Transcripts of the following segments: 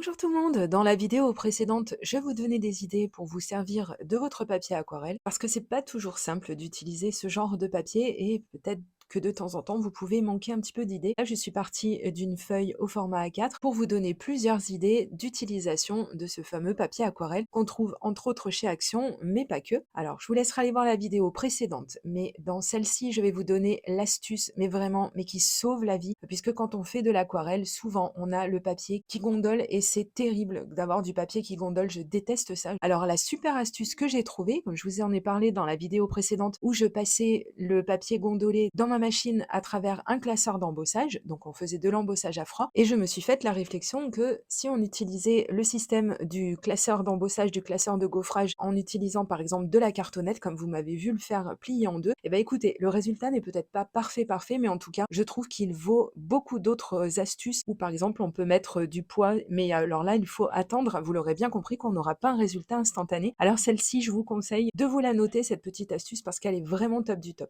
Bonjour tout le monde, dans la vidéo précédente, je vous donnais des idées pour vous servir de votre papier aquarelle parce que c'est pas toujours simple d'utiliser ce genre de papier et peut-être que de temps en temps vous pouvez manquer un petit peu d'idées. Là, je suis partie d'une feuille au format A4 pour vous donner plusieurs idées d'utilisation de ce fameux papier aquarelle qu'on trouve entre autres chez Action, mais pas que. Alors, je vous laisserai aller voir la vidéo précédente, mais dans celle-ci, je vais vous donner l'astuce, mais vraiment, mais qui sauve la vie, puisque quand on fait de l'aquarelle, souvent on a le papier qui gondole et c'est terrible d'avoir du papier qui gondole, je déteste ça. Alors la super astuce que j'ai trouvée, comme je vous en ai parlé dans la vidéo précédente, où je passais le papier gondolé dans ma machine à travers un classeur d'embossage, donc on faisait de l'embossage à froid, et je me suis faite la réflexion que si on utilisait le système du classeur d'embossage, du classeur de gaufrage, en utilisant par exemple de la cartonnette, comme vous m'avez vu le faire plier en deux, et ben écoutez, le résultat n'est peut-être pas parfait, mais en tout cas, je trouve qu'il vaut beaucoup d'autres astuces où par exemple on peut mettre du poids, mais alors là il faut attendre, vous l'aurez bien compris qu'on n'aura pas un résultat instantané. Alors celle-ci, je vous conseille de vous la noter, cette petite astuce, parce qu'elle est vraiment top du top.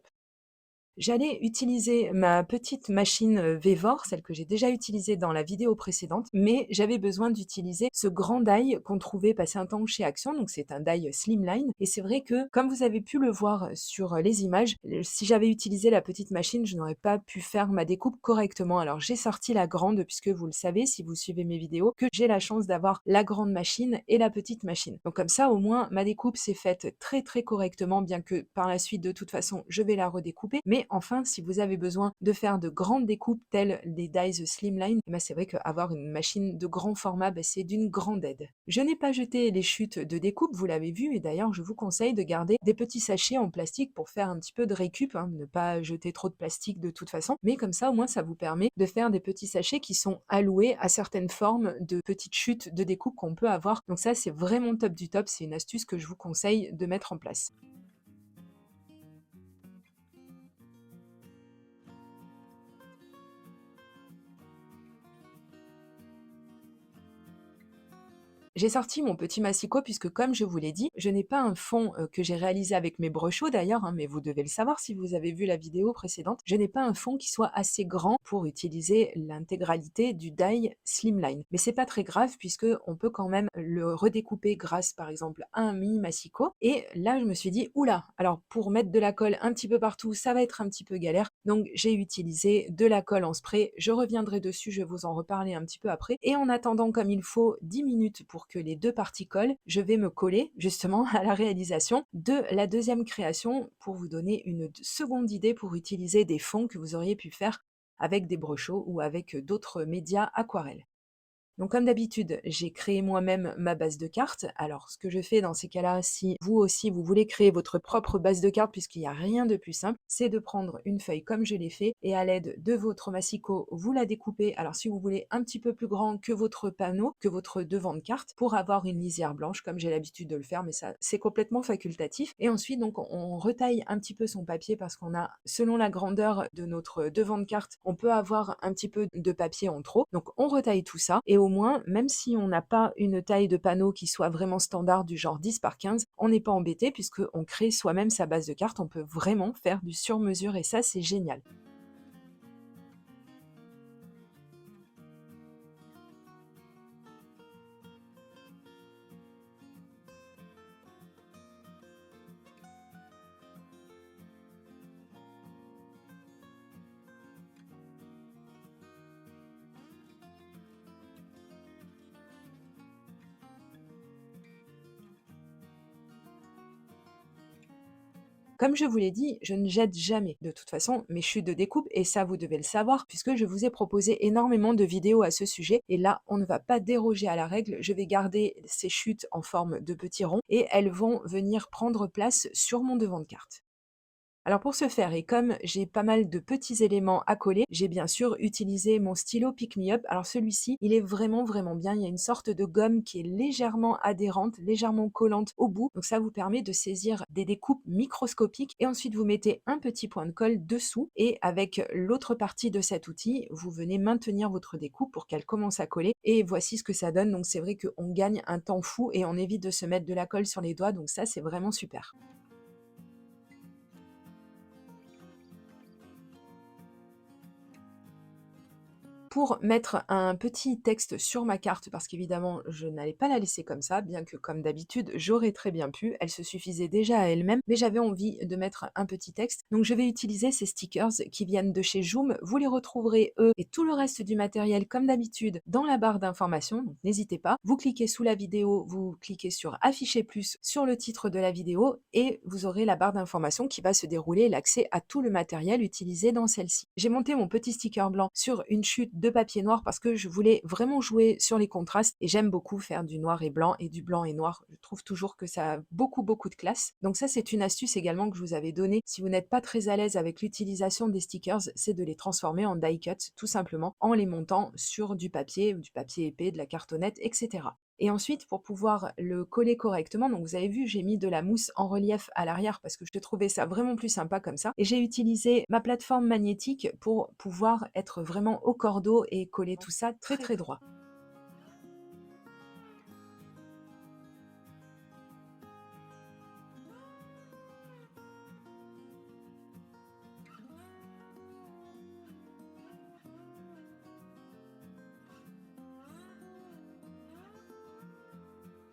J'allais utiliser ma petite machine Vévor, celle que j'ai déjà utilisée dans la vidéo précédente, mais j'avais besoin d'utiliser ce grand die qu'on trouvait passer un temps chez Action, donc c'est un die Slimline. Et c'est vrai que, comme vous avez pu le voir sur les images, si j'avais utilisé la petite machine, je n'aurais pas pu faire ma découpe correctement. Alors j'ai sorti la grande, puisque vous le savez, si vous suivez mes vidéos, que j'ai la chance d'avoir la grande machine et la petite machine. Donc comme ça, au moins, ma découpe s'est faite très correctement, bien que par la suite, de toute façon, je vais la redécouper. Mais enfin, si vous avez besoin de faire de grandes découpes telles des dies Slimline, eh ben, c'est vrai qu'avoir une machine de grand format, ben, c'est d'une grande aide. Je n'ai pas jeté les chutes de découpe, vous l'avez vu, et d'ailleurs je vous conseille de garder des petits sachets en plastique pour faire un petit peu de récup, hein, ne pas jeter trop de plastique de toute façon, mais comme ça au moins ça vous permet de faire des petits sachets qui sont alloués à certaines formes de petites chutes de découpe qu'on peut avoir. Donc ça c'est vraiment top du top, c'est une astuce que je vous conseille de mettre en place. J'ai sorti mon petit massicot puisque, comme je vous l'ai dit, je n'ai pas un fond que j'ai réalisé avec mes brochaux d'ailleurs, hein, mais vous devez le savoir si vous avez vu la vidéo précédente. Je n'ai pas un fond qui soit assez grand pour utiliser l'intégralité du die Slimline. Mais c'est pas très grave puisque on peut quand même le redécouper grâce par exemple à un mini massicot. Et là, je me suis dit, oula, alors pour mettre de la colle un petit peu partout, ça va être un petit peu galère. Donc j'ai utilisé de la colle en spray. Je reviendrai dessus, je vais vous en reparler un petit peu après. Et en attendant, comme il faut 10 minutes pour que les deux parties collent, je vais me coller justement à la réalisation de la deuxième création pour vous donner une seconde idée pour utiliser des fonds que vous auriez pu faire avec des brochaux ou avec d'autres médias aquarelles. Donc comme d'habitude, j'ai créé moi-même ma base de cartes. Alors ce que je fais dans ces cas-là, si vous aussi vous voulez créer votre propre base de cartes, puisqu'il n'y a rien de plus simple, c'est de prendre une feuille comme je l'ai fait et à l'aide de votre massicot, vous la découpez. Alors si vous voulez un petit peu plus grand que votre panneau, que votre devant de carte, pour avoir une lisière blanche comme j'ai l'habitude de le faire, mais ça c'est complètement facultatif. Et ensuite donc on retaille un petit peu son papier parce qu'on a, selon la grandeur de notre devant de carte, on peut avoir un petit peu de papier en trop. Donc on retaille tout ça et au moins, même si on n'a pas une taille de panneau qui soit vraiment standard du genre 10 par 15, on n'est pas embêté puisqu'on crée soi-même sa base de cartes, on peut vraiment faire du sur-mesure et ça c'est génial. Comme je vous l'ai dit, je ne jette jamais de toute façon mes chutes de découpe et ça vous devez le savoir puisque je vous ai proposé énormément de vidéos à ce sujet et là on ne va pas déroger à la règle, je vais garder ces chutes en forme de petits ronds et elles vont venir prendre place sur mon devant de carte. Alors pour ce faire, et comme j'ai pas mal de petits éléments à coller, j'ai bien sûr utilisé mon stylo Pick Me Up. Alors celui-ci, il est vraiment bien. Il y a une sorte de gomme qui est légèrement adhérente, légèrement collante au bout. Donc ça vous permet de saisir des découpes microscopiques. Et ensuite, vous mettez un petit point de colle dessous. Et avec l'autre partie de cet outil, vous venez maintenir votre découpe pour qu'elle commence à coller. Et voici ce que ça donne. Donc c'est vrai qu'on gagne un temps fou et on évite de se mettre de la colle sur les doigts. Donc ça, c'est vraiment super. pour mettre un petit texte sur ma carte, parce qu'évidemment, je n'allais pas la laisser comme ça, bien que comme d'habitude, j'aurais très bien pu. Elle se suffisait déjà à elle-même, mais j'avais envie de mettre un petit texte. Donc je vais utiliser ces stickers qui viennent de chez Joom. Vous les retrouverez, eux, et tout le reste du matériel, comme d'habitude, dans la barre d'informations. Donc n'hésitez pas. Vous cliquez sous la vidéo, vous cliquez sur Afficher plus sur le titre de la vidéo, et vous aurez la barre d'informations qui va se dérouler l'accès à tout le matériel utilisé dans celle-ci. J'ai monté mon petit sticker blanc sur une chute de papier noir parce que je voulais vraiment jouer sur les contrastes et j'aime beaucoup faire du noir et blanc et du blanc et noir. Je trouve toujours que ça a beaucoup de classe. Donc ça, c'est une astuce également que je vous avais donnée. Si vous n'êtes pas très à l'aise avec l'utilisation des stickers, c'est de les transformer en die cut, tout simplement, en les montant sur du papier épais, de la cartonnette, etc. Et ensuite, pour pouvoir le coller correctement, donc vous avez vu, j'ai mis de la mousse en relief à l'arrière parce que je trouvais ça vraiment plus sympa comme ça. Et j'ai utilisé ma plateforme magnétique pour pouvoir être vraiment au cordeau et coller tout ça très droit.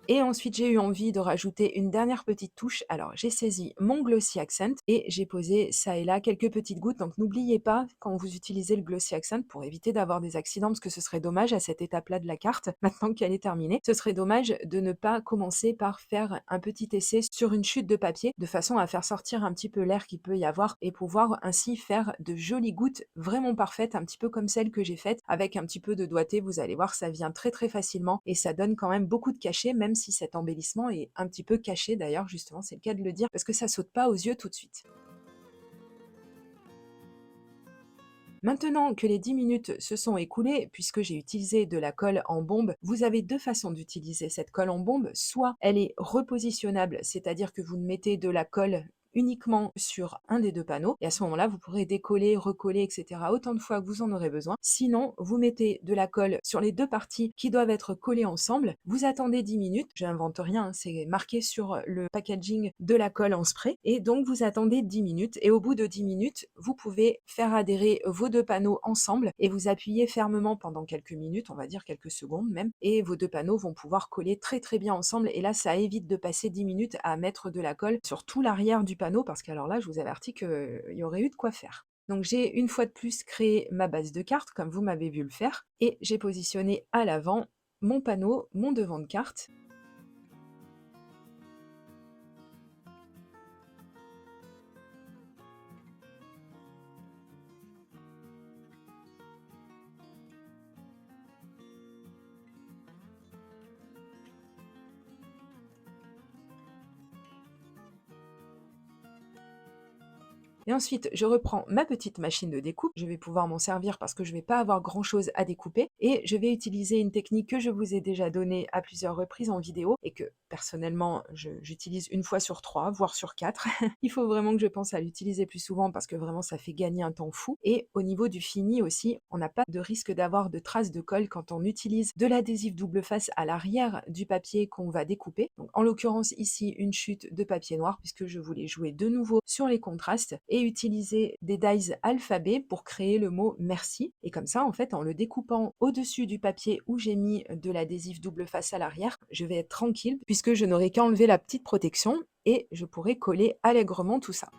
Et ensuite, j'ai eu envie de rajouter une dernière petite touche. Alors, j'ai saisi mon Glossy Accent et j'ai posé ça et là quelques petites gouttes. Donc, n'oubliez pas, quand vous utilisez le Glossy Accent, pour éviter d'avoir des accidents, parce que ce serait dommage à cette étape-là de la carte, maintenant qu'elle est terminée, ce serait dommage de ne pas commencer par faire un petit essai sur une chute de papier, de façon à faire sortir un petit peu l'air qu'il peut y avoir et pouvoir ainsi faire de jolies gouttes vraiment parfaites, un petit peu comme celle que j'ai faite, avec un petit peu de doigté. Vous allez voir, ça vient très facilement et ça donne quand même beaucoup de cachet, même si cet embellissement est un petit peu caché d'ailleurs, justement, c'est le cas de le dire, parce que ça saute pas aux yeux tout de suite. Maintenant que les 10 minutes se sont écoulées, puisque j'ai utilisé de la colle en bombe, vous avez deux façons d'utiliser cette colle en bombe. Soit elle est repositionnable, c'est-à-dire que vous mettez de la colle uniquement sur un des deux panneaux, et à ce moment-là, vous pourrez décoller, recoller, etc. autant de fois que vous en aurez besoin. Sinon, vous mettez de la colle sur les deux parties qui doivent être collées ensemble, vous attendez 10 minutes, j'invente rien, hein, c'est marqué sur le packaging de la colle en spray, et donc vous attendez 10 minutes, et au bout de 10 minutes, vous pouvez faire adhérer vos deux panneaux ensemble, et vous appuyez fermement pendant quelques minutes, on va dire quelques secondes même, et vos deux panneaux vont pouvoir coller très bien ensemble, et là ça évite de passer 10 minutes à mettre de la colle sur tout l'arrière du panneau, parce qu'alors là, je vous avertis qu'il y aurait eu de quoi faire. Donc j'ai une fois de plus créé ma base de cartes, comme vous m'avez vu le faire, et j'ai positionné à l'avant mon panneau, mon devant de carte. Et ensuite, je reprends ma petite machine de découpe. Je vais pouvoir m'en servir parce que je ne vais pas avoir grand-chose à découper. Et je vais utiliser une technique que je vous ai déjà donnée à plusieurs reprises en vidéo et que personnellement, j'utilise une fois sur 3, voire sur 4. Il faut vraiment que je pense à l'utiliser plus souvent parce que vraiment, ça fait gagner un temps fou. Et au niveau du fini aussi, on n'a pas de risque d'avoir de traces de colle quand on utilise de l'adhésif double face à l'arrière du papier qu'on va découper. Donc, en l'occurrence ici, une chute de papier noir puisque je voulais jouer de nouveau sur les contrastes et utiliser des dies alphabet pour créer le mot merci. Et comme ça, en fait, en le découpant au-dessus du papier où j'ai mis de l'adhésif double face à l'arrière, je vais être tranquille puisque je n'aurai qu'à enlever la petite protection et je pourrai coller allègrement tout ça.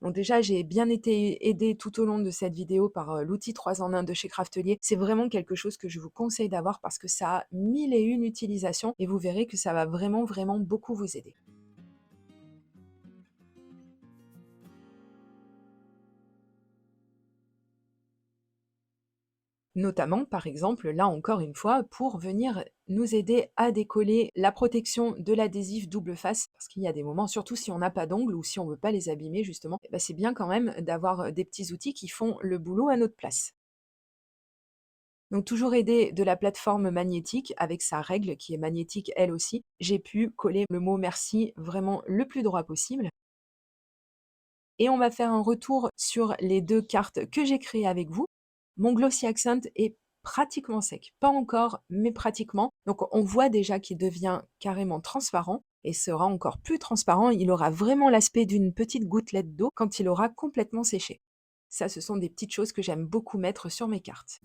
Donc déjà, j'ai bien été aidée tout au long de cette vidéo par l'outil 3 en 1 de chez Craftelier. C'est vraiment quelque chose que je vous conseille d'avoir parce que ça a mille et une utilisations et vous verrez que ça va vraiment beaucoup vous aider. Notamment, par exemple, là encore une fois, pour venir nous aider à décoller la protection de l'adhésif double face, parce qu'il y a des moments, surtout si on n'a pas d'ongles ou si on ne veut pas les abîmer justement, eh ben, c'est bien quand même d'avoir des petits outils qui font le boulot à notre place. Donc toujours aidé de la plateforme magnétique avec sa règle qui est magnétique elle aussi, j'ai pu coller le mot merci vraiment le plus droit possible. Et on va faire un retour sur les deux cartes que j'ai créées avec vous. Mon Glossy Accent est pratiquement sec. Pas encore, mais pratiquement. Donc on voit déjà qu'il devient carrément transparent. et sera encore plus transparent. Il aura vraiment l'aspect d'une petite gouttelette d'eau quand il aura complètement séché. Ça, ce sont des petites choses que j'aime beaucoup mettre sur mes cartes.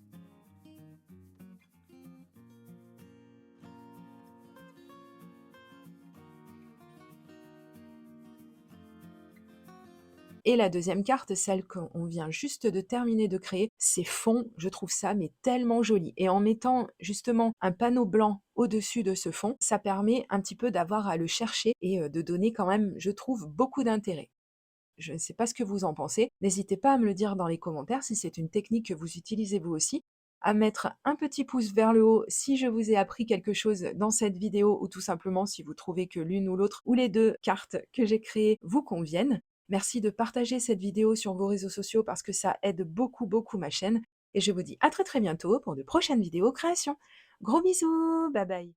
Et la deuxième carte, celle qu'on vient juste de terminer de créer, c'est fond. Je trouve ça mais tellement joli. Et en mettant justement un panneau blanc au-dessus de ce fond, ça permet un petit peu d'avoir à le chercher et de donner quand même, je trouve, beaucoup d'intérêt. Je ne sais pas ce que vous en pensez. N'hésitez pas à me le dire dans les commentaires si c'est une technique que vous utilisez vous aussi, à mettre un petit pouce vers le haut si je vous ai appris quelque chose dans cette vidéo ou tout simplement si vous trouvez que l'une ou l'autre ou les deux cartes que j'ai créées vous conviennent. Merci de partager cette vidéo sur vos réseaux sociaux parce que ça aide beaucoup beaucoup ma chaîne et je vous dis à très très bientôt pour de prochaines vidéos création. Gros bisous, bye bye.